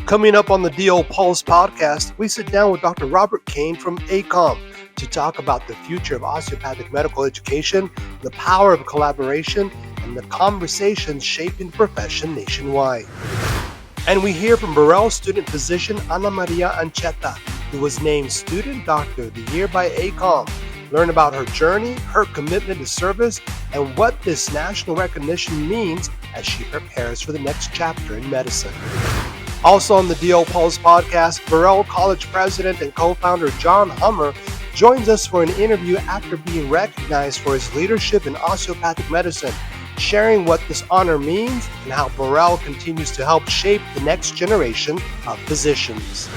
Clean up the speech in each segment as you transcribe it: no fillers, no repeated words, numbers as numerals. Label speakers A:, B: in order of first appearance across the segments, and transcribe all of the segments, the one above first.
A: Coming up on the DO Pulse podcast, we sit down with Dr. Robert Cain from AACOM to talk about the future of osteopathic medical education, the power of collaboration, and the conversations shaping the profession nationwide. And we hear from Burrell student physician Ana Maria Ancheta, who was named Student Doctor of the Year by AACOM. Learn about her journey, her commitment to service, and what this national recognition means as she prepares for the next chapter in medicine. Also on the DO Pulse podcast, Burrell College president and co-founder John Hummer joins us for an interview after being recognized for his leadership in osteopathic medicine, sharing what this honor means and how Burrell continues to help shape the next generation of physicians.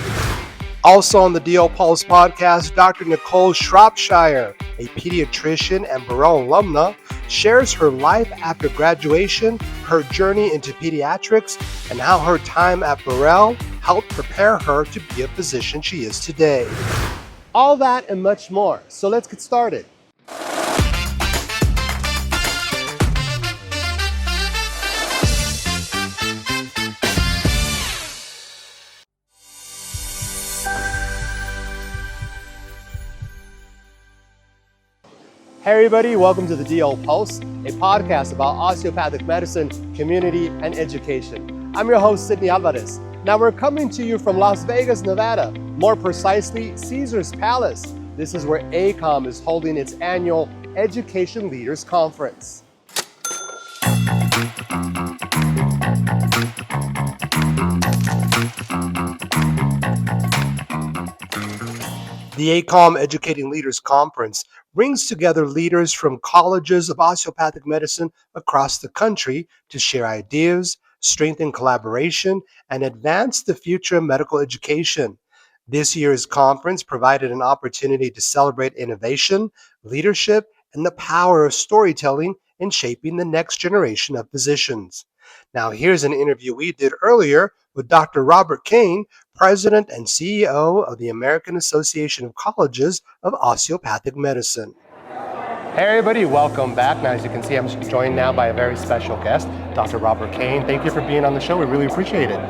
A: Also on the DO Pulse podcast, Dr. Nicole Shropshire, a pediatrician and Burrell alumna, shares her life after graduation, her journey into pediatrics, and how her time at Burrell helped prepare her to be a physician she is today. All that and much more. So let's get started. Hey everybody, welcome to the DO Pulse, a podcast about osteopathic medicine, community, and education. I'm your host, Sidney Alvarez. Now we're coming to you from Las Vegas, Nevada, more precisely, Caesars Palace. This is where AACOM is holding its annual Education Leaders Conference. The AACOM Educating Leaders Conference brings together leaders from colleges of osteopathic medicine across the country to share ideas, strengthen collaboration, and advance the future of medical education. This year's conference provided an opportunity to celebrate innovation, leadership, and the power of storytelling in shaping the next generation of physicians. Now, here's an interview we did earlier with Dr. Robert Cain, President and CEO of the American Association of Colleges of Osteopathic Medicine. Hey everybody, welcome back. Now, as you can see, I'm joined now by a very special guest, Dr. Robert Cain. Thank you for being on the show. We really appreciate it.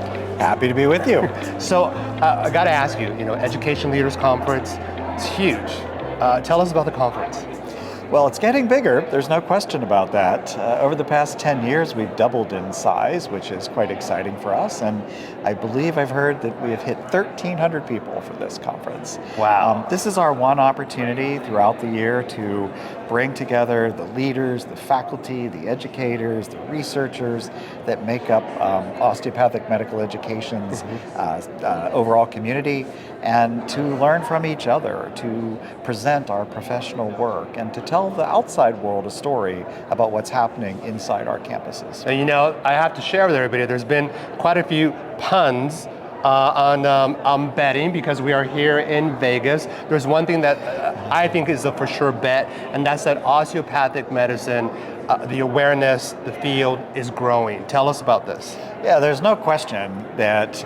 B: Happy to be with you.
A: So, I got to ask you, Education Leaders Conference, it's huge. Tell us about the conference.
B: Well, it's getting bigger. There's no question about that. Over the past 10 years, we've doubled in size, which is quite exciting for us. And I believe I've heard that we have hit 1,300 people for this conference.
A: Wow.
B: This is our one opportunity throughout the year to bring together the leaders, the faculty, the educators, the researchers that make up osteopathic medical education's overall community, and to learn from each other, to present our professional work, and to tell the outside world a story about what's happening inside our campuses.
A: And I have to share with everybody, there's been quite a few puns on betting because we are here in Vegas. There's one thing that I think is a for sure bet, and that's that osteopathic medicine, the awareness, the field is growing. Tell us about this.
B: Yeah, there's no question that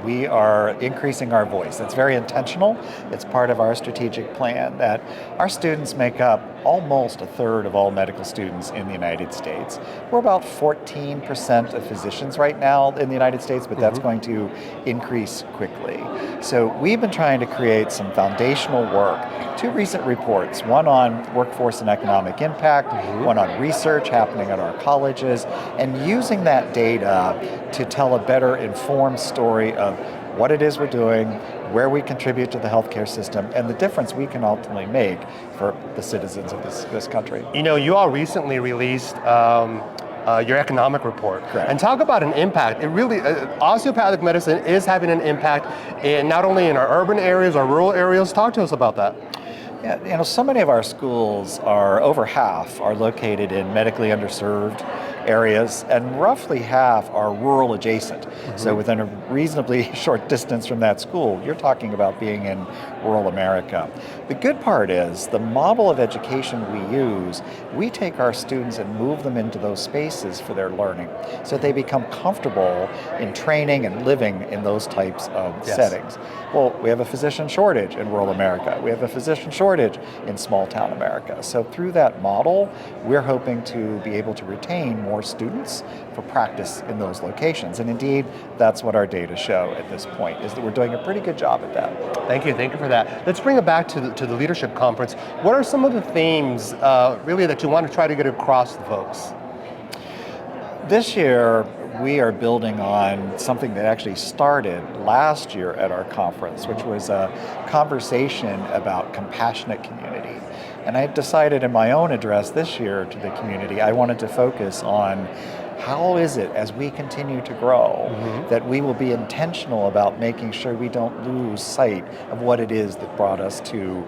B: we are increasing our voice. It's very intentional. It's part of our strategic plan that our students make up almost a third of all medical students in the United States. We're about 14% of physicians right now in the United States, but that's going to increase quickly. So we've been trying to create some foundational work. 2 recent reports, one on workforce and economic impact, one on research happening at our colleges, and using that data to tell a better informed story of what it is we're doing, where we contribute to the healthcare system, and the difference we can ultimately make for the citizens of this country.
A: You all recently released your economic report.
B: Correct.
A: And talk about an impact. It really, osteopathic medicine is having an impact not only in our urban areas, our rural areas. Talk to us about that.
B: Yeah, so many of our schools over half are located in medically underserved areas, and roughly half are rural adjacent. So within a reasonably short distance from that school, you're talking about being in rural America. The good part is the model of education we use, we take our students and move them into those spaces for their learning so they become comfortable in training and living in those types of settings. Well, we have a physician shortage in rural America. We have a physician shortage in small town America. So through that model, we're hoping to be able to retain more students for practice in those locations. And indeed, that's what our data show at this point, is that we're doing a pretty good job at that.
A: Thank you for that. Let's bring it back to the leadership conference. What are some of the themes really that you want to try to get across to folks?
B: This year, we are building on something that actually started last year at our conference, which was a conversation about compassionate community. And I decided in my own address this year to the community, I wanted to focus on how is it, as we continue to grow, that we will be intentional about making sure we don't lose sight of what it is that brought us to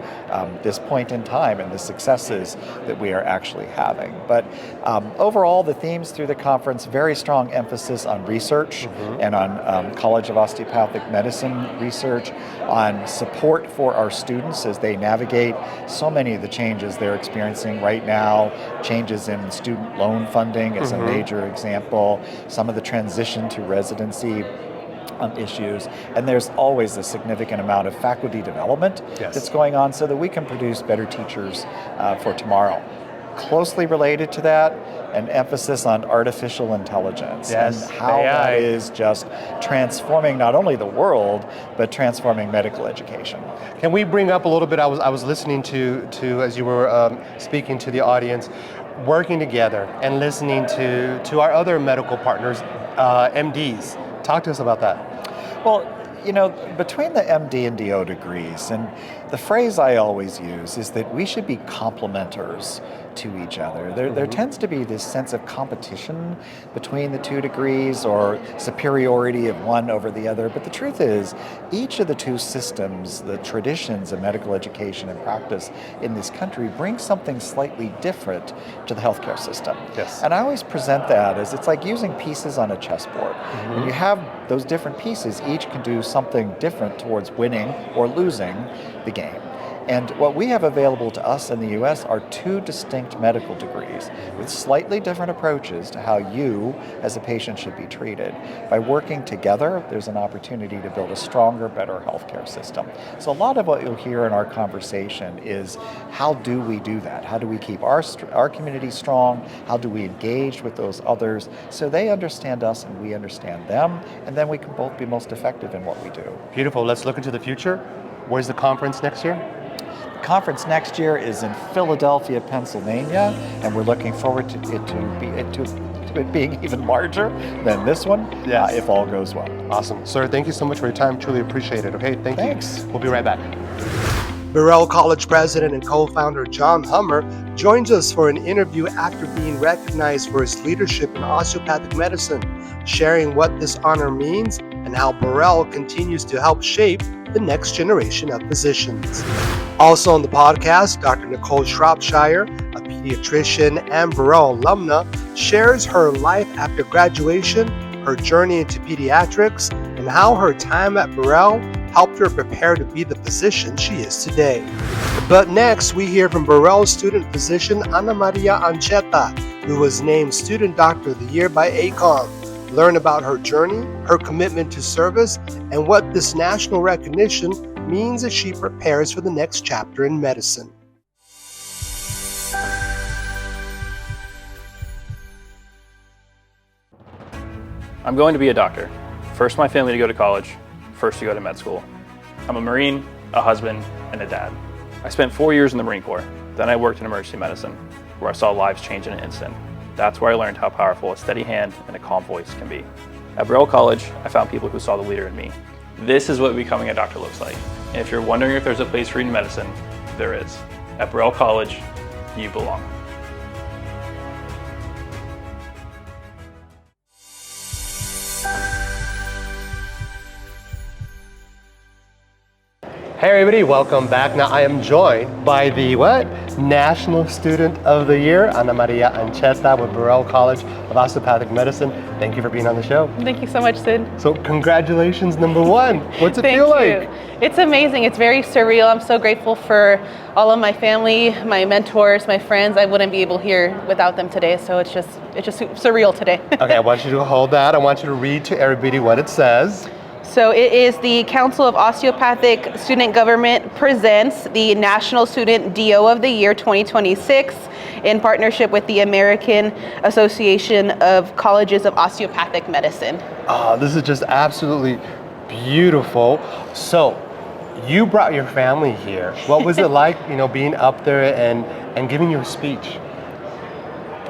B: this point in time and the successes that we are actually having. But overall, the themes through the conference, very strong emphasis on research and on College of Osteopathic Medicine research, on support for our students as they navigate so many of the changes they're experiencing right now, changes in student loan funding as a major example, some of the transition to residency issues, and there's always a significant amount of faculty development that's going on so that we can produce better teachers for tomorrow. Closely related to that, an emphasis on artificial intelligence and how that is just transforming not only the world, but transforming medical education.
A: Can we bring up a little bit, I was listening to as you were speaking to the audience, working together and listening to our other medical partners, MDs. Talk to us about that.
B: Well, between the MD and DO degrees, and the phrase I always use is that we should be complementers to each other. There tends to be this sense of competition between the two degrees or superiority of one over the other, but the truth is each of the two systems, the traditions of medical education and practice in this country, bring something slightly different to the healthcare system. And I always present that as it's like using pieces on a chessboard. When you have those different pieces, each can do something different towards winning or losing the game. And what we have available to us in the US are two distinct medical degrees with slightly different approaches to how you as a patient should be treated. By working together, there's an opportunity to build a stronger, better healthcare system. So a lot of what you'll hear in our conversation is how do we do that? How do we keep our community strong? How do we engage with those others so they understand us and we understand them? And then we can both be most effective in what we do.
A: Beautiful. Let's look into the future. Where's the conference next year?
B: Conference next year is in Philadelphia, Pennsylvania, and we're looking forward to it being even larger than this one, if all goes well.
A: Awesome. Sir, thank you so much for your time. Truly appreciate it. Okay, thanks. We'll be right back. Burrell College president and co-founder John Hummer joins us for an interview after being recognized for his leadership in osteopathic medicine, sharing what this honor means and how Burrell continues to help shape the next generation of physicians. Also on the podcast, Dr. Nicole Shropshire, a pediatrician and Burrell alumna, shares her life after graduation, her journey into pediatrics, and how her time at Burrell helped her prepare to be the physician she is today. But next, we hear from Burrell student physician Ana Maria Ancheta, who was named Student Doctor of the Year by AACOM. Learn about her journey, her commitment to service, and what this national recognition means as she prepares for the next chapter in medicine.
C: I'm going to be a doctor. First my family to go to college, first to go to med school. I'm a Marine, a husband, and a dad. I spent 4 years in the Marine Corps. Then I worked in emergency medicine, where I saw lives change in an instant. That's where I learned how powerful a steady hand and a calm voice can be. At Burrell College, I found people who saw the leader in me. This is what becoming a doctor looks like. And if you're wondering if there's a place for you in medicine, there is. At Burrell College, you belong.
A: Hey everybody, welcome back. Now I am joined by the National Student of the Year, Ana Maria Ancheta with Burrell College of Osteopathic Medicine. Thank you for being on the show.
D: Thank you so much, Sid.
A: So congratulations, number one. What's it feel like?
D: It's amazing. It's very surreal. I'm so grateful for all of my family, my mentors, my friends. I wouldn't be able here without them today. So it's just surreal today.
A: Okay, I want you to hold that. I want you to read to everybody what it says.
D: So it is the Council of Osteopathic Student Government presents the National Student DO of the Year 2026 in partnership with the American Association of Colleges of Osteopathic Medicine.
A: This is just absolutely beautiful. So you brought your family here. What was it like, being up there and giving your speech?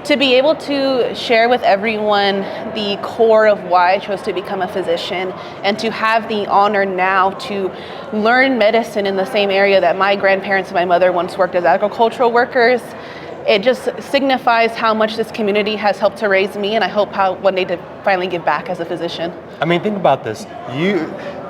D: To be able to share with everyone the core of why I chose to become a physician, and to have the honor now to learn medicine in the same area that my grandparents and my mother once worked as agricultural workers, it just signifies how much this community has helped to raise me, and I hope one day to finally give back as a physician.
A: I mean, think about this.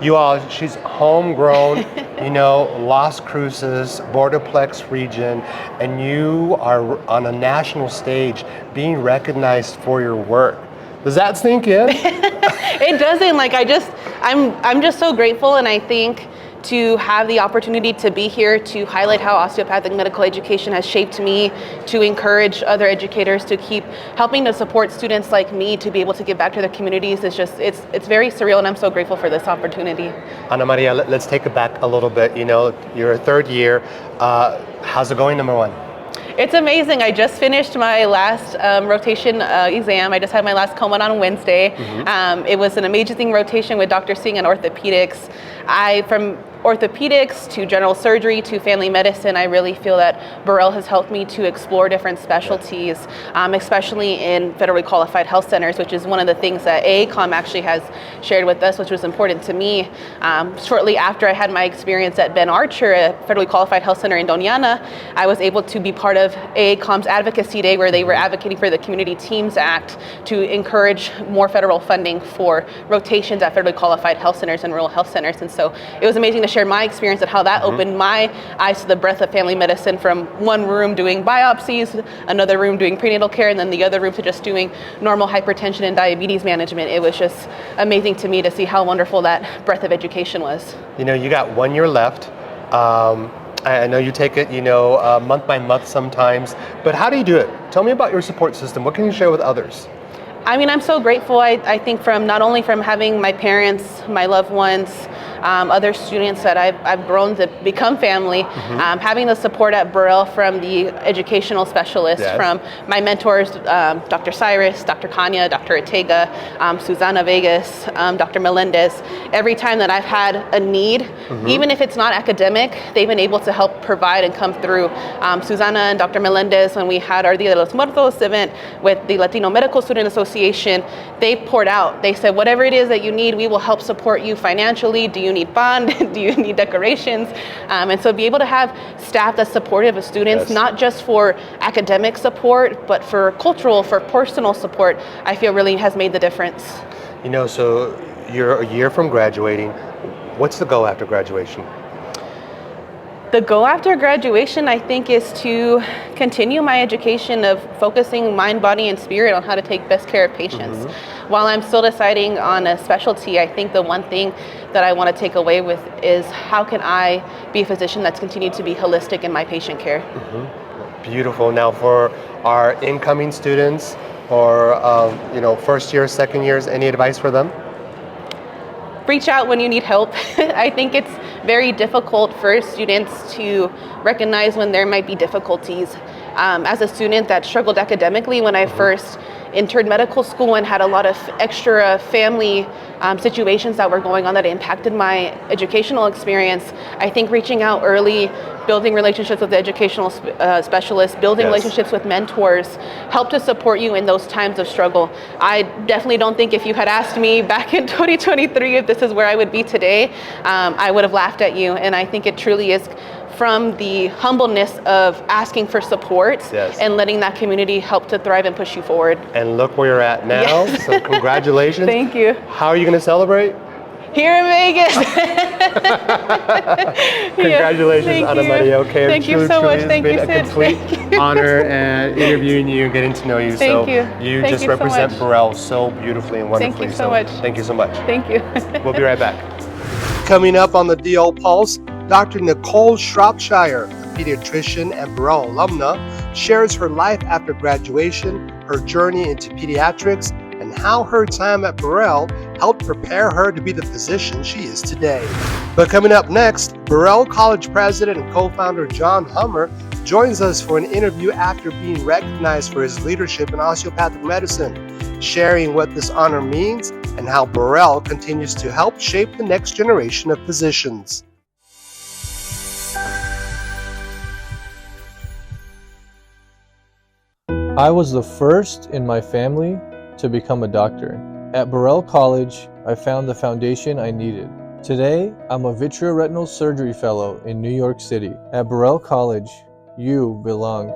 A: You all, she's homegrown, Las Cruces, Borderplex region, and you are on a national stage being recognized for your work. Does that sink in?
D: It doesn't. I'm just so grateful, and I think to have the opportunity to be here to highlight how osteopathic medical education has shaped me, to encourage other educators to keep helping to support students like me to be able to give back to their communities, it's very surreal, and I'm so grateful for this opportunity.
A: Ana Maria, let's take it back a little bit. You're a third year. How's it going, number one?
D: It's amazing. I just finished my last rotation exam. I just had my last COMA on Wednesday. It was an amazing rotation with Dr. Singh in orthopedics. From orthopedics to general surgery to family medicine, I really feel that Burrell has helped me to explore different specialties, especially in federally qualified health centers, which is one of the things that AACOM actually has shared with us, which was important to me. Shortly after I had my experience at Ben Archer, a federally qualified health center in Doñana, I was able to be part of AACOM's Advocacy Day, where they were advocating for the Community Teams Act to encourage more federal funding for rotations at federally qualified health centers and rural health centers. And so it was amazing to share my experience and how that opened my eyes to the breadth of family medicine, from one room doing biopsies, another room doing prenatal care, and then the other room to just doing normal hypertension and diabetes management. It was just amazing to me to see how wonderful that breadth of education was. You
A: got 1 year left. I know you take it, month by month sometimes, but how do you do it? Tell me about your support system. What can you share with others?
D: I mean, I'm so grateful, I think, not only from having my parents, my loved ones, other students that I've grown to become family, having the support at Burrell from the educational specialists, from my mentors, Dr. Cyrus, Dr. Kanya, Dr. Ortega, Susana Vegas, Dr. Melendez. Every time that I've had a need, even if it's not academic, they've been able to help provide and come through. Susana and Dr. Melendez, when we had our Dia de los Muertos event with the Latino Medical Student Association, they poured out. They said, whatever it is that you need, we will help support you financially. Do you need bond? Do you need decorations? And so be able to have staff that's supportive of students, not just for academic support, but for cultural, for personal support, I feel really has made the difference.
A: So you're a year from graduating. What's the goal after graduation?
D: The goal after graduation, I think, is to continue my education of focusing mind, body, and spirit on how to take best care of patients. While I'm still deciding on a specialty, I think the one thing that I want to take away with is how can I be a physician that's continued to be holistic in my patient care.
A: Beautiful. Now, for our incoming students or first year, second years, any advice for them?
D: Reach out when you need help. I think it's very difficult for students to recognize when there might be difficulties. As a student that struggled academically when I first entered medical school and had a lot of extra family situations that were going on that impacted my educational experience, I think reaching out early, building relationships with the educational specialists, building relationships with mentors, help to support you in those times of struggle. I definitely don't think if you had asked me back in 2023 if this is where I would be today, I would have laughed at you. And I think it truly is from the humbleness of asking for support and letting that community help to thrive and push you forward.
A: And look where you're at now. So congratulations.
D: Thank you.
A: How are you going to celebrate?
D: Here in Vegas.
A: Congratulations, Ana Maria. Okay,
D: Thank you so much. Thank you, Sid.
A: It's been a complete honor and interviewing you and getting to know you.
D: Thank you.
A: You just represent Burrell so beautifully and wonderfully.
D: Thank you so much.
A: Thank you so much.
D: Thank you.
A: We'll be right back.
E: Coming up on the DO Pulse, Dr. Nicole Shropshire, a pediatrician and Burrell alumna, shares her life after graduation, her journey into pediatrics, and and how her time at Burrell helped prepare her to be the physician she is today. But coming up next, Burrell College president and co-founder John Hummer joins us for an interview after being recognized for his leadership in osteopathic medicine, sharing what this honor means and how Burrell continues to help shape the next generation of physicians.
F: I was the first in my family to become a doctor. At Burrell College, I found the foundation I needed. Today, I'm a vitreoretinal surgery fellow in New York City. At Burrell College, you belong.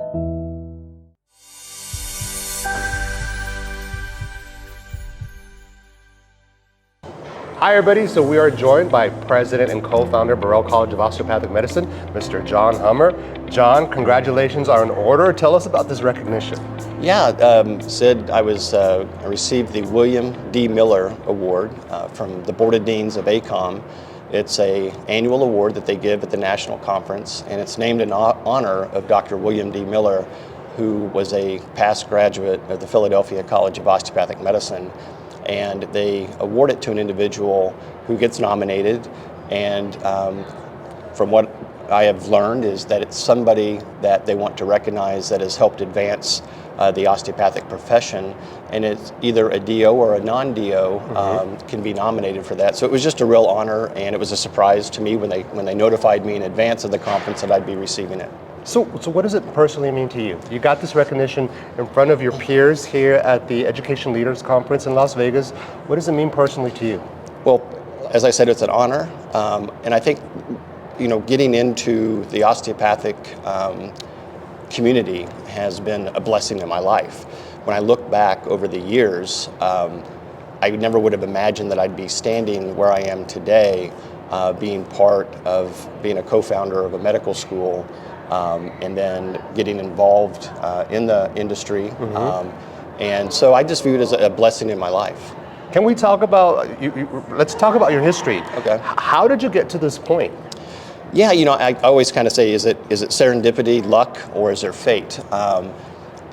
A: Hi everybody, so we are joined by President and co-founder Burrell College of Osteopathic Medicine, Mr. John Hummer. John, congratulations are in order. Tell us about this recognition.
G: Yeah, Sid, I received the William D. Miller Award from the Board of Deans of AACOM. It's an annual award that they give at the national conference, and it's named in honor of Dr. William D. Miller, who was a past graduate of the Philadelphia College of Osteopathic Medicine. And they award it to an individual who gets nominated, and from what I have learned is that it's somebody that they want to recognize that has helped advance the osteopathic profession, and it's either a DO or a non-DO can be nominated for that. So it was just a real honor, and it was a surprise to me when they notified me in advance of the conference that I'd be receiving it.
A: So what does it personally mean to you? You got this recognition in front of your peers here at the Education Leaders Conference in Las Vegas. What does it mean personally to you?
G: Well, as I said, it's an honor, and I think, getting into the osteopathic community has been a blessing in my life. When I look back over the years, I never would have imagined that I'd be standing where I am today, being part of being a co-founder of a medical school, and then getting involved in the industry. And so I just view it as a blessing in my life.
A: Can we talk about, let's talk about your history.
G: Okay.
A: How did you get to this point?
G: Yeah, I always kind of say, is it serendipity, luck, or is there fate?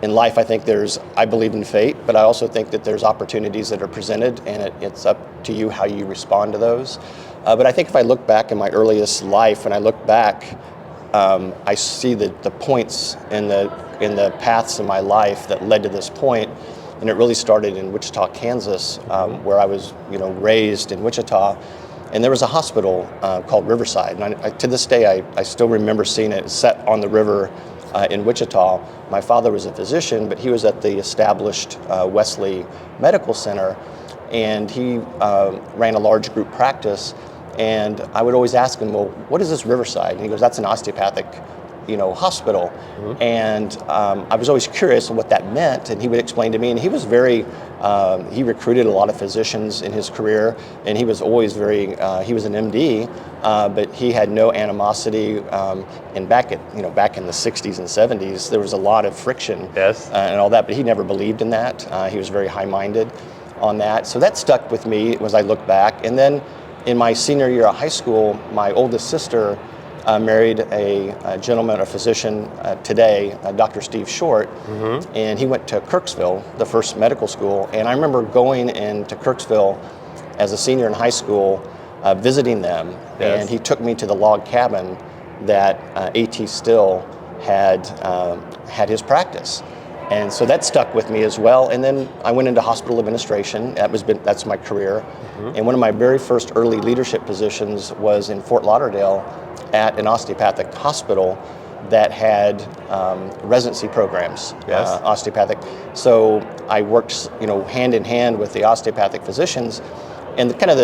G: In life, I think I believe in fate, but I also think that there's opportunities that are presented, and it's up to you how you respond to those. But I think if I look back in my earliest life, and I look back, I see the points in the paths in my life that led to this point, and it really started in Wichita, Kansas, where I was, raised in Wichita, and there was a hospital called Riverside, and to this day I still remember seeing it set on the river in Wichita. My father was a physician, but he was at the established Wesley Medical Center, and he ran a large group practice. And I would always ask him, well, what is this Riverside? And he goes, that's an osteopathic, hospital. And I was always curious what that meant, and he would explain to me. And he was he recruited a lot of physicians in his career, and he was always he was an MD, but he had no animosity. And back in the 60s and 70s, there was a lot of friction and all that, but he never believed in that. He was very high-minded on that. So that stuck with me as I look back. And then in my senior year of high school, my oldest sister married a gentleman, a physician today, Dr. Steve Short, and he went to Kirksville, the first medical school. And I remember going into Kirksville as a senior in high school, visiting them, and he took me to the log cabin that A.T. Still had his practice. And so that stuck with me as well. And then I went into hospital administration. That's my career. And one of my very first early leadership positions was in Fort Lauderdale at an osteopathic hospital that had residency programs, osteopathic. So I worked, hand in hand with the osteopathic physicians. And I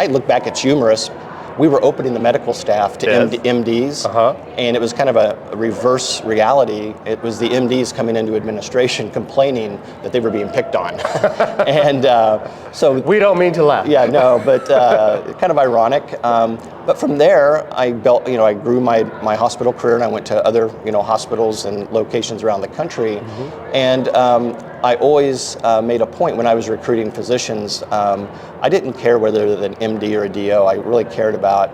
G: look back, it's humorous. We were opening the medical staff to MDs, and it was kind of a reverse reality. It was the MDs coming into administration complaining that they were being picked on. And so...
A: We don't mean to laugh.
G: Yeah, no, but kind of ironic. But from there, I grew my hospital career, and I went to other, hospitals and locations around the country. And I always made a point when I was recruiting physicians, I didn't care whether they're an MD or a DO. I really cared about,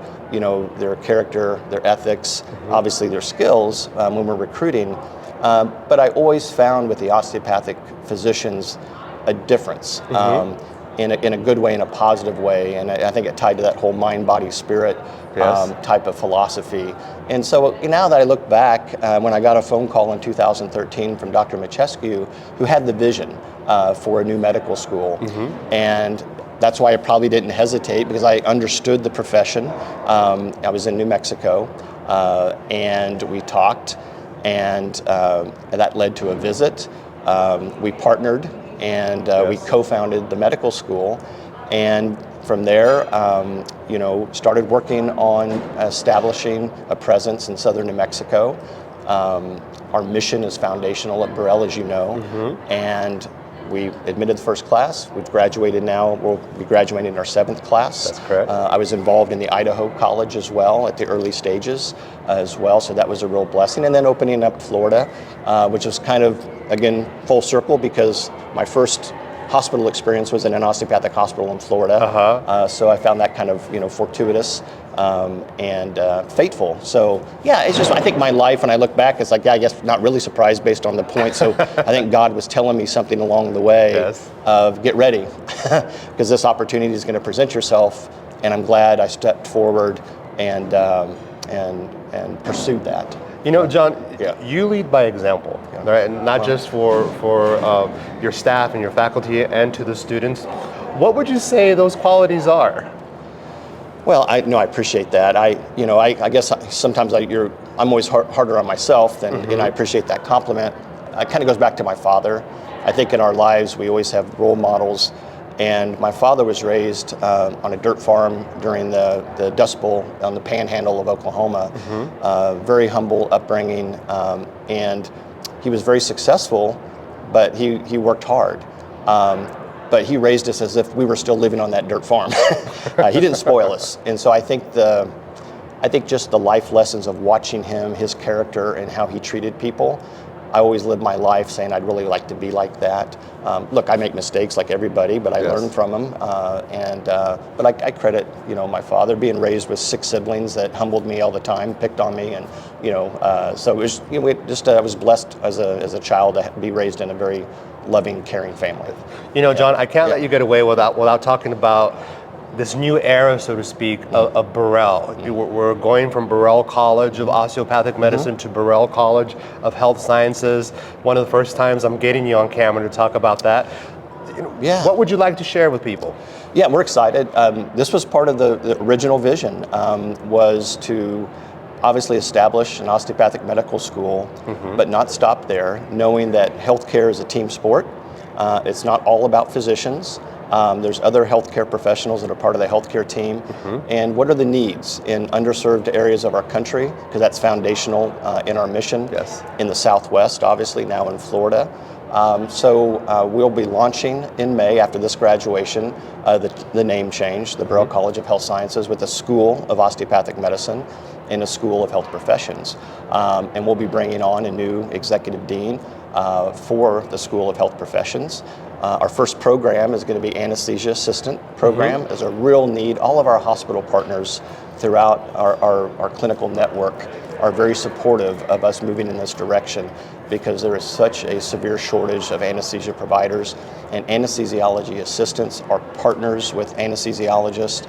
G: their character, their ethics, obviously their skills when we're recruiting. But I always found with the osteopathic physicians a difference. In a good way, in a positive way, and I think it tied to that whole mind, body, spirit type of philosophy. And so now that I look back, when I got a phone call in 2013 from Dr. Michescu, who had the vision for a new medical school, and that's why I probably didn't hesitate, because I understood the profession. I was in New Mexico, and we talked, and that led to a visit. We partnered, and we co-founded the medical school, and from there, started working on establishing a presence in southern New Mexico. Our mission is foundational at Burrell, as you know, and we admitted the first class. We've graduated now. We'll be graduating in our 7th class.
E: That's correct.
G: I was involved in the Idaho College as well at the early stages as well, so that was a real blessing. And then opening up Florida, which was kind of, again, full circle, because my first hospital experience was in an osteopathic hospital in Florida. So I found that kind of, fortuitous and fateful. So yeah, it's just, I think my life, when I look back, it's like, yeah, I guess not really surprised based on the point. So I think God was telling me something along the way of get ready, because this opportunity is going to present yourself. And I'm glad I stepped forward and pursued that.
E: John, you lead by example, right? And not just for your staff and your faculty and to the students. What would you say those qualities are?
G: Well, I appreciate that. I guess sometimes I'm always harder on myself, and I appreciate that compliment. It kind of goes back to my father. I think in our lives we always have role models. And my father was raised on a dirt farm during the Dust Bowl on the panhandle of Oklahoma. Very humble upbringing, and he was very successful, but he worked hard. But he raised us as if we were still living on that dirt farm. He didn't spoil us, and so I think just the life lessons of watching him, his character, and how he treated people. I always live my life saying I'd really like to be like that. Look, I make mistakes like everybody, but I learn from them. But I credit, my father, being raised with 6 siblings that humbled me all the time, picked on me, and so it was I was blessed as a child to be raised in a very loving, caring family.
E: John, I can't let you get away without talking about this new era, so to speak, of Burrell. We're going from Burrell College of Osteopathic Medicine to Burrell College of Health Sciences. One of the first times I'm getting you on camera to talk about that. What would you like to share with people?
G: Yeah, we're excited. This was part of the original vision, was to obviously establish an osteopathic medical school, but not stop there, knowing that healthcare is a team sport. It's not all about physicians. There's other healthcare professionals that are part of the healthcare team. And what are the needs in underserved areas of our country? Because that's foundational in our mission. In the Southwest, obviously, now in Florida. So we'll be launching in May after this graduation, the name change, the Burrell College of Health Sciences, with a School of Osteopathic Medicine and a School of Health Professions. And we'll be bringing on a new executive dean for the School of Health Professions. Our first program is going to be anesthesia assistant program. There's a real need. All of our hospital partners throughout our clinical network are very supportive of us moving in this direction, because there is such a severe shortage of anesthesia providers, and anesthesiology assistants are partners with anesthesiologists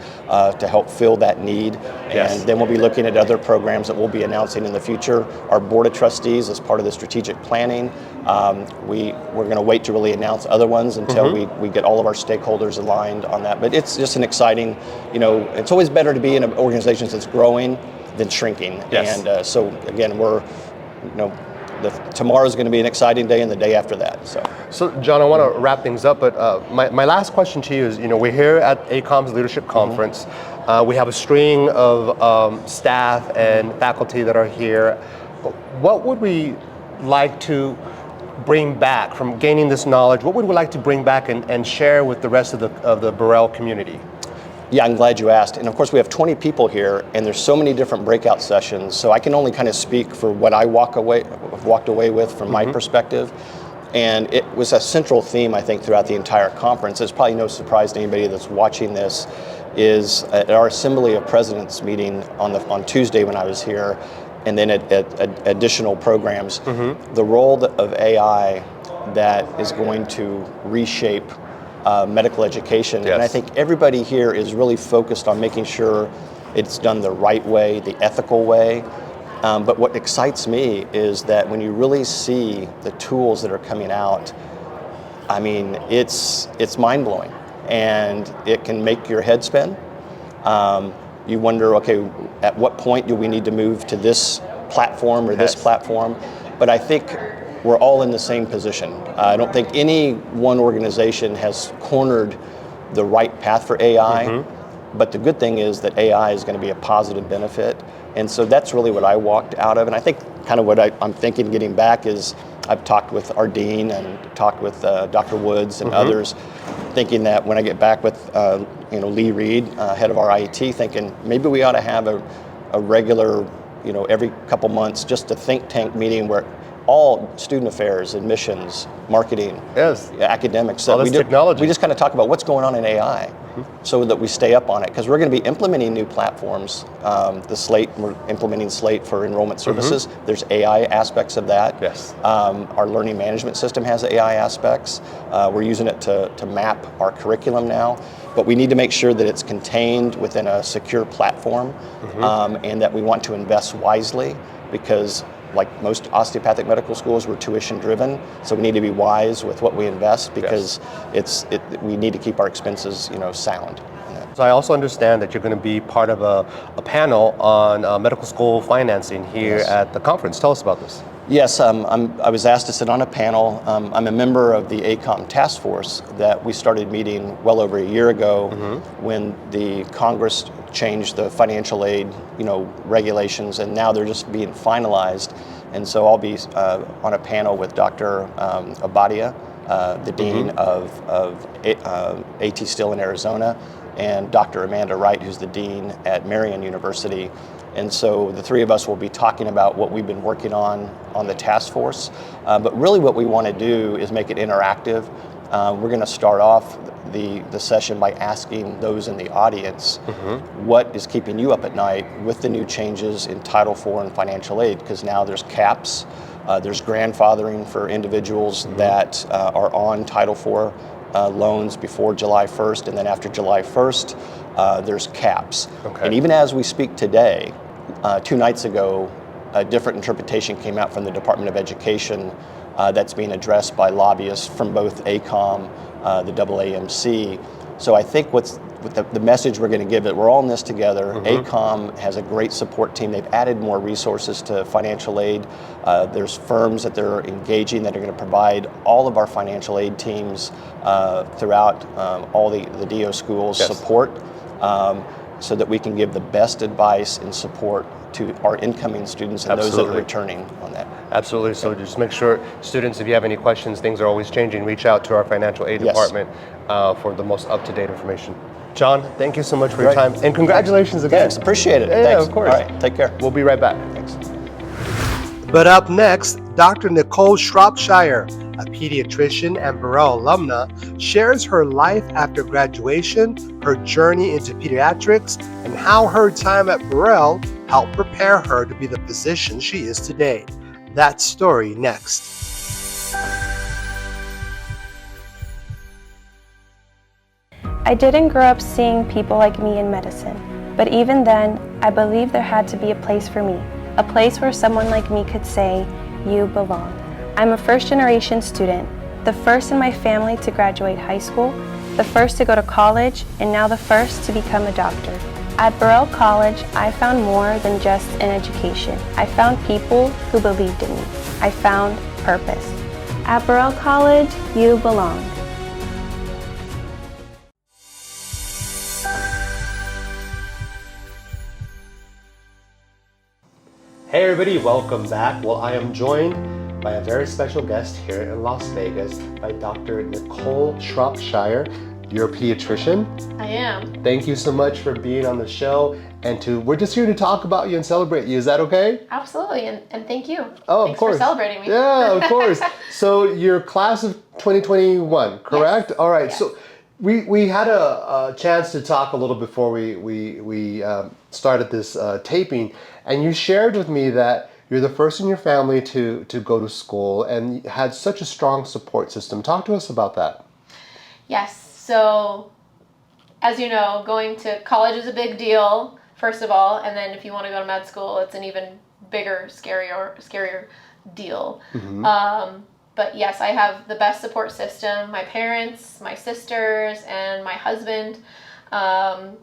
G: to help fill that need. And then we'll be looking at other programs that we'll be announcing in the future. Our board of trustees, as part of the strategic planning, we're going to wait to really announce other ones until we get all of our stakeholders aligned on that. But it's just an exciting, it's always better to be in an organization that's growing than shrinking. And so again, tomorrow's going to be an exciting day, and the day after that. So
E: John, I want to wrap things up, but my last question to you is, we're here at AACOM's Leadership Conference. We have a string of staff and faculty that are here. What would we like to bring back from gaining this knowledge? What would we like to bring back and share with the rest of the Burrell community?
G: Yeah, I'm glad you asked. And of course, we have 20 people here, and there's so many different breakout sessions. So I can only kind of speak for what I walked away with from my perspective. And it was a central theme, I think, throughout the entire conference. It's probably no surprise to anybody that's watching this, is at our Assembly of Presidents meeting on Tuesday when I was here, and then at additional programs, the role of AI that is going to reshape medical education.
E: Yes.
G: And I think everybody here is really focused on making sure it's done the right way, the ethical way. But what excites me is that when you really see the tools that are coming out, I mean, it's mind-blowing, and it can make your head spin. You wonder, okay, at what point do we need to move to this platform or this platform? But I think we're all in the same position. I don't think any one organization has cornered the right path for AI, but the good thing is that AI is going to be a positive benefit. And so that's really what I walked out of. And I think kind of what I'm thinking getting back is I've talked with our dean and talked with Dr. Woods and others, thinking that when I get back with Lee Reed, head of our IT, thinking maybe we ought to have a regular, every couple months, just a think tank meeting where all student affairs, admissions, marketing, academics,
E: all this technology.
G: We just kind of talk about what's going on in AI, so that we stay up on it, because we're going to be implementing new platforms. The Slate, we're implementing Slate for enrollment services. There's AI aspects of that.
E: Yes.
G: Our learning management system has AI aspects. We're using it to map our curriculum now, but we need to make sure that it's contained within a secure platform, and that we want to invest wisely, because like most osteopathic medical schools, we're tuition driven, so we need to be wise with what we invest, because we need to keep our expenses sound.
E: So I also understand that you're going to be part of a panel on medical school financing here at the conference. Tell us about this.
G: Yes, I was asked to sit on a panel. I'm a member of the AACOM task force that we started meeting well over a year ago, when the Congress changed the financial aid, regulations, and now they're just being finalized. And so I'll be on a panel with Dr. Abadia, the dean of AT Still in Arizona, and Dr. Amanda Wright, who's the dean at Marian University. And so the three of us will be talking about what we've been working on the task force. But really what we want to do is make it interactive. We're going to start off the session by asking those in the audience, what is keeping you up at night with the new changes in Title IV and financial aid? Because now there's caps, there's grandfathering for individuals that are on Title IV loans before July 1st, and then after July 1st, there's caps. And even as we speak today, 2 nights ago, a different interpretation came out from the Department of Education that's being addressed by lobbyists from both AACOM, the AAMC. So I think with the message we're going to give it, we're all in this together. AACOM has a great support team. They've added more resources to financial aid. There's firms that they're engaging that are going to provide all of our financial aid teams throughout all the DO schools support, so that we can give the best advice and support to our incoming students and those that are returning on that.
E: Absolutely. So just make sure, students, if you have any questions, things are always changing, reach out to our financial aid department for the most up-to-date information. John, thank you so much for your time, and congratulations again.
G: Thanks, appreciate it.
E: Yeah,
G: Thanks.
E: of course.
G: All right, take care.
E: We'll be right back.
G: Thanks.
A: But up next, Dr. Nicole Shropshire, a pediatrician and Burrell alumna, shares her life after graduation, her journey into pediatrics, and how her time at Burrell helped prepare her to be the physician she is today. That story next.
H: I didn't grow up seeing people like me in medicine, but even then, I believed there had to be a place for me, a place where someone like me could say, "You belong." I'm a first-generation student, the first in my family to graduate high school, the first to go to college, and now the first to become a doctor. At Burrell College, I found more than just an education. I found people who believed in me. I found purpose. At Burrell College, you belong.
E: Hey everybody, welcome back. Well, I am joined by a very special guest here in Las Vegas, by Dr. Nicole Shropshire. You're a pediatrician.
I: I am.
E: Thank you so much for being on the show, and we're just here to talk about you and celebrate you. Is that okay?
I: Absolutely, and thank you.
E: Oh,
I: Thanks
E: of course.
I: for celebrating me.
E: Yeah, of course. So you're class of 2021, correct?
I: Yes.
E: All right.
I: Yes.
E: So
A: We had a chance to talk a little before we started this taping, and you shared with me that you're the first in your family to go to school and had such a strong support system. Talk to us about that.
I: Yes. So, as you know, going to college is a big deal, first of all, and then if you want to go to med school, it's an even bigger, scarier deal. But yes, I have the best support system, my parents, my sisters, and my husband.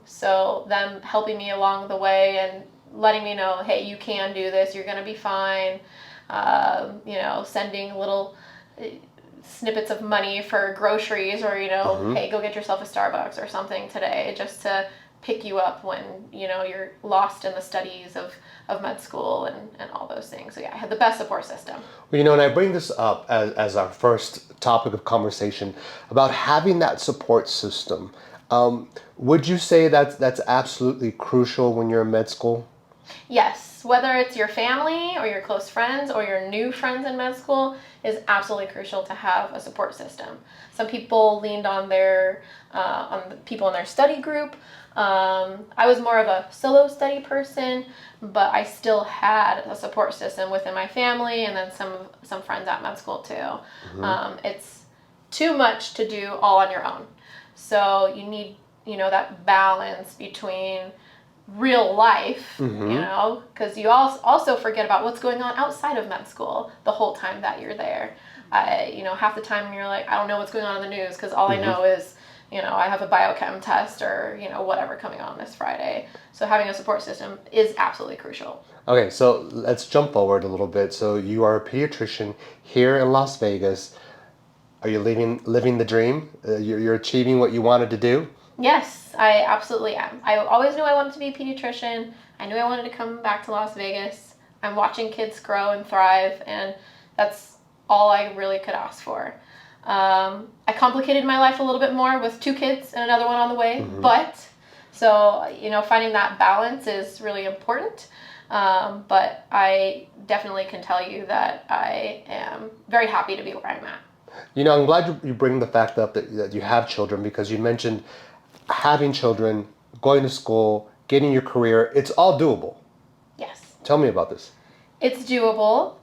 I: So them helping me along the way and letting me know, hey, you can do this, you're going to be fine. Sending little snippets of money for groceries or, hey, go get yourself a Starbucks or something today, just to pick you up when, you're lost in the studies of med school and all those things. So yeah, I had the best support system.
A: Well, and I bring this up as our first topic of conversation about having that support system. Would you say that's absolutely crucial when you're in med school?
I: Yes, whether it's your family or your close friends or your new friends in med school is absolutely crucial to have a support system. Some people leaned on on the people in their study group. I was more of a solo study person, but I still had a support system within my family and then some friends at med school too. It's too much to do all on your own. So you need, that balance between real life, because you also forget about what's going on outside of med school the whole time that you're there. Half the time you're like, I don't know what's going on in the news because all I know is, I have a biochem test or, whatever coming on this Friday. So having a support system is absolutely crucial.
A: Okay, so let's jump forward a little bit. So you are a pediatrician here in Las Vegas. Are you living the dream? You're achieving what you wanted to do?
I: Yes, I absolutely am. I always knew I wanted to be a pediatrician. I knew I wanted to come back to Las Vegas. I'm watching kids grow and thrive, and that's all I really could ask for. I complicated my life a little bit more with 2 kids and another one on the way, but so, finding that balance is really important. But I definitely can tell you that I am very happy to be where I'm at.
A: I'm glad you bring the fact up that you have children, because you mentioned having children, going to school, getting your career, it's all doable.
I: Yes.
A: Tell me about this.
I: It's doable.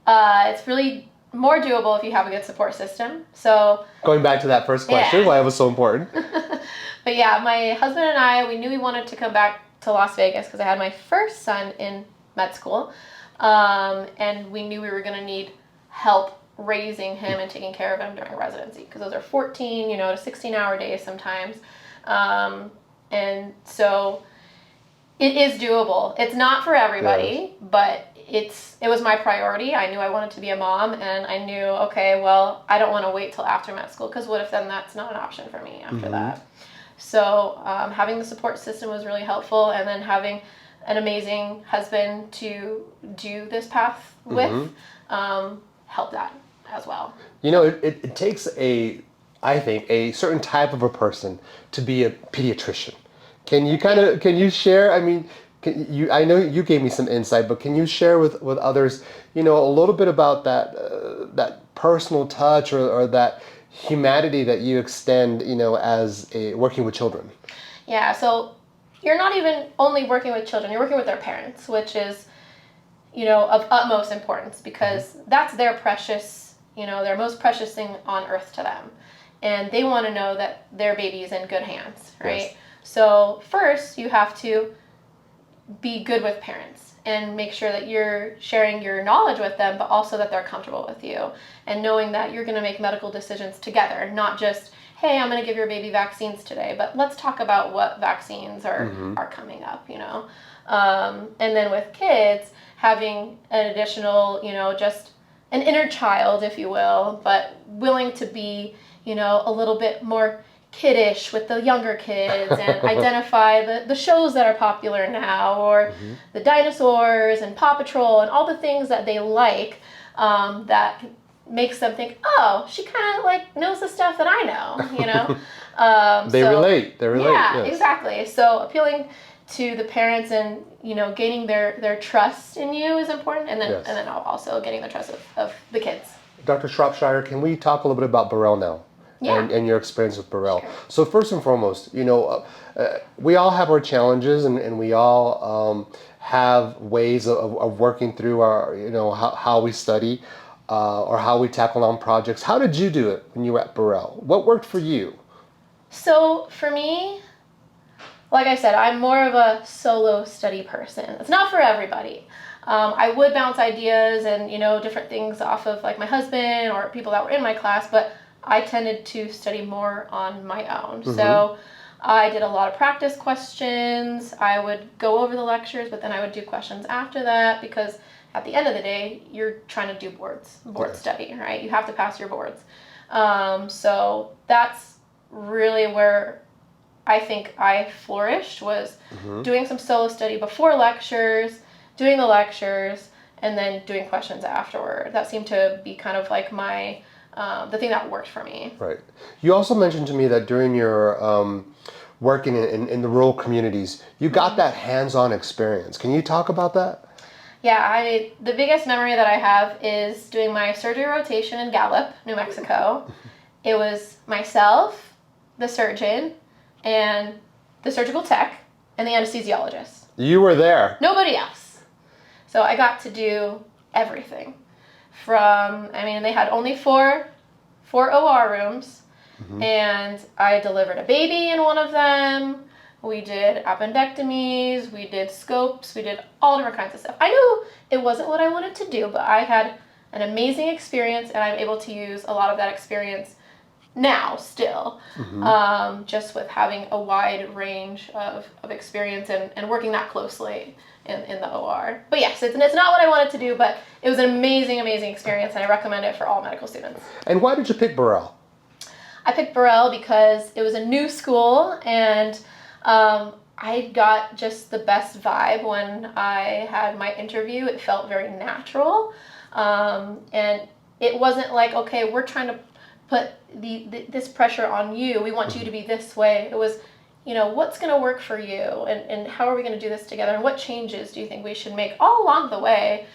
I: It's really more doable if you have a good support system. So
A: going back to that first question, why it was so important.
I: But yeah, my husband and I, we knew we wanted to come back to Las Vegas because I had my first son in med school. And we knew we were going to need help raising him and taking care of him during residency because those are 14, to 16-hour days sometimes. And so it is doable. It's not for everybody, but it was my priority. I knew I wanted to be a mom, and I knew, okay, well, I don't want to wait till after med school because what if then that's not an option for me after that? So having the support system was really helpful, and then having an amazing husband to do this path with helped that as well.
A: It takes I think a certain type of a person to be a pediatrician. Can you share, I know you gave me some insight, but can you share with others, a little bit about that personal touch or that humanity that you extend, as working with children?
I: Yeah, so you're not even only working with children, you're working with their parents, which is, of utmost importance because that's their precious, their most precious thing on earth to them. And they want to know that their baby is in good hands, right? Yes. So first, you have to be good with parents and make sure that you're sharing your knowledge with them, but also that they're comfortable with you and knowing that you're going to make medical decisions together, not just, hey, I'm going to give your baby vaccines today, but let's talk about what vaccines are coming up, And then with kids, having an additional, just an inner child, if you will, but willing to be, a little bit more kiddish with the younger kids and identify the shows that are popular now or the dinosaurs and Paw Patrol and all the things that they like that makes them think, oh, she kind of knows the stuff that I know,
A: They relate.
I: Yeah,
A: yes.
I: Exactly. So appealing to the parents and, gaining their trust in you is important, and then also getting the trust of the kids.
A: Dr. Shropshire, can we talk a little bit about Burrell now? and your experience with Burrell.
I: Sure.
A: So first and foremost, we all have our challenges, and we all have ways of working through our, how we study or how we tackle on projects. How did you do it when you were at Burrell? What worked for you?
I: So for me, like I said, I'm more of a solo study person. It's not for everybody. I would bounce ideas and, different things off of like my husband or people that were in my class, but I tended to study more on my own. Mm-hmm. So I did a lot of practice questions. I would go over the lectures, but then I would do questions after that, because at the end of the day, you're trying to do board study, right? You have to pass your boards. So that's really where I think I flourished, was doing some solo study before lectures, doing the lectures, and then doing questions afterward. That seemed to be kind of like my, the thing that worked for me. Right.
A: You also mentioned to me that during your working in the rural communities, you got that hands-on experience. Can you talk about that?
I: Yeah, the biggest memory that I have is doing my surgery rotation in Gallup, New Mexico. It was myself, the surgeon, and the surgical tech, and the anesthesiologist.
A: You were there.
I: Nobody else. So I got to do everything. They had only four OR rooms, and I delivered a baby in one of them. We did appendectomies, we did scopes, we did all different kinds of stuff. I knew it wasn't what I wanted to do, but I had an amazing experience, and I'm able to use a lot of that experience now still, just with having a wide range of experience and working that closely in the OR. But yes, it's not what I wanted to do, but it was an amazing, amazing experience, and I recommend it for all medical students.
A: And why did you pick Burrell?
I: I picked Burrell because it was a new school, and I got just the best vibe when I had my interview. It felt very natural, and it wasn't like, okay, we're trying to put this pressure on you. We want you to be this way. It was, what's going to work for you, and how are we going to do this together, and what changes do you think we should make all along the way,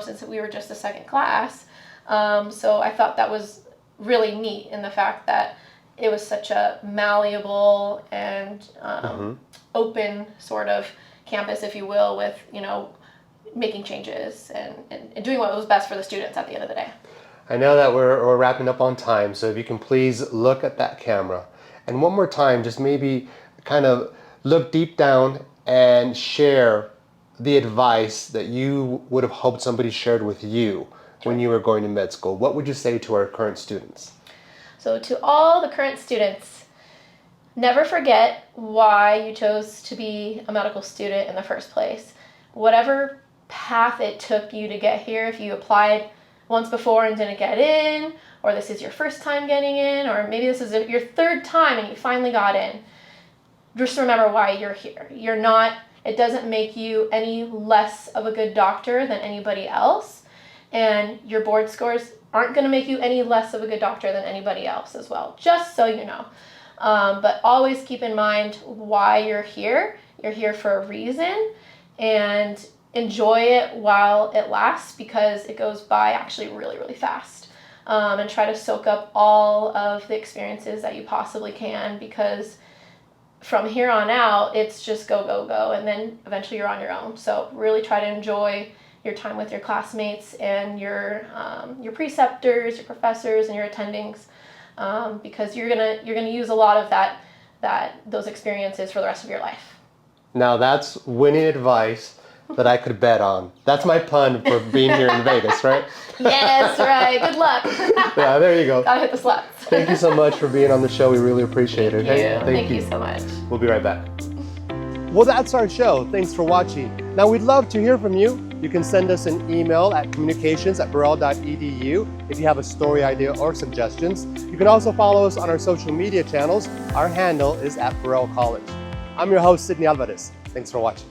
I: since we were just the second class. So I thought that was really neat in the fact that it was such a malleable and open sort of campus, if you will, with, making changes and doing what was best for the students at the end of the day.
A: I know that we're wrapping up on time, so if you can please look at that camera. And one more time, just maybe kind of look deep down and share the advice that you would have hoped somebody shared with you when you were going to med school. What would you say to our current students?
I: So to all the current students, never forget why you chose to be a medical student in the first place. Whatever path it took you to get here, if you applied once before and didn't get in, or this is your first time getting in, or maybe this is your third time and you finally got in, just remember why you're here. It doesn't make you any less of a good doctor than anybody else, and your board scores aren't going to make you any less of a good doctor than anybody else as well, just so you know. But always keep in mind why you're here. You're here for a reason, and enjoy it while it lasts, because it goes by actually really, really fast. And try to soak up all of the experiences that you possibly can, because from here on out, it's just go, go, go, and then eventually you're on your own. So really try to enjoy your time with your classmates and your preceptors, your professors, and your attendings, because you're gonna use a lot of those experiences for the rest of your life.
A: Now that's winning advice that I could bet on. That's my pun for being here in Vegas, right?
I: Yes, right. Good luck.
A: Yeah, there you go.
I: Gotta hit the slots.
A: Thank you so much for being on the show. We really appreciate it.
I: Thank you so much.
A: We'll be right back.
E: Well, that's our show. Thanks for watching. Now, we'd love to hear from you. You can send us an email at communications@burrell.edu if you have a story idea or suggestions. You can also follow us on our social media channels. Our handle is @Burrell College. I'm your host, Sydney Alvarez. Thanks for watching.